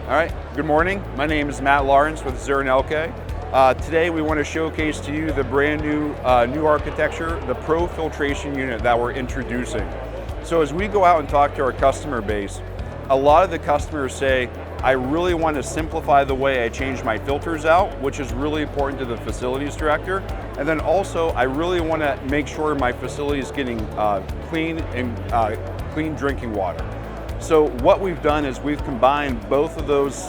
All right, good morning. My name is Matt Lawrence with Zurn Elkay. Today we want to showcase to you the brand new architecture, the Pro Filtration unit that we're introducing. So as we go out and talk to our customer base, a lot of the customers say, I really want to simplify the way I change my filters out, which is really important to the facilities director. And then also, I really want to make sure my facility is getting clean drinking water. So what we've done is we've combined both of those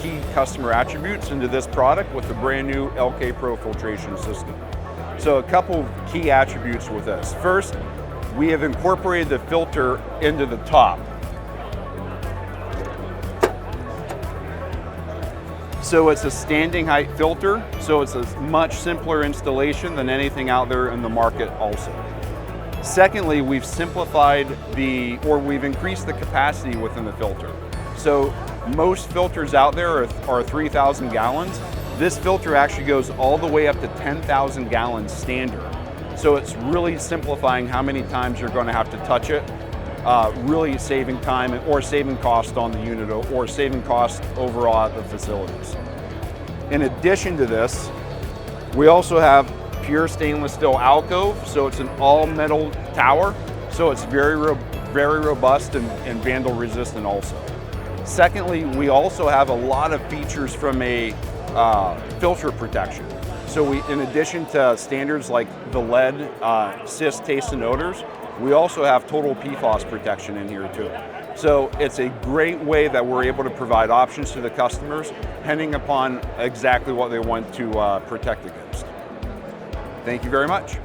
key customer attributes into this product with the brand new Elkay Pro Filtration system. So a couple key attributes with this. First, we have incorporated the filter into the top. So it's a standing height filter, so it's a much simpler installation than anything out there in the market also. Secondly, we've simplified we've increased the capacity within the filter. So most filters out there are 3,000 gallons. This filter actually goes all the way up to 10,000 gallons standard. So it's really simplifying how many times you're going to have to touch it, really saving time or saving cost on the unit or saving cost overall at the facilities. In addition to this, we also have pure stainless steel alcove, so it's an all metal tower, so it's very robust and vandal resistant also. Secondly, we also have a lot of features from a filter protection. So in addition to standards like the lead, cyst, taste, and odors, we also have total PFAS protection in here too. So it's a great way that we're able to provide options to the customers depending upon exactly what they want to protect against. Thank you very much.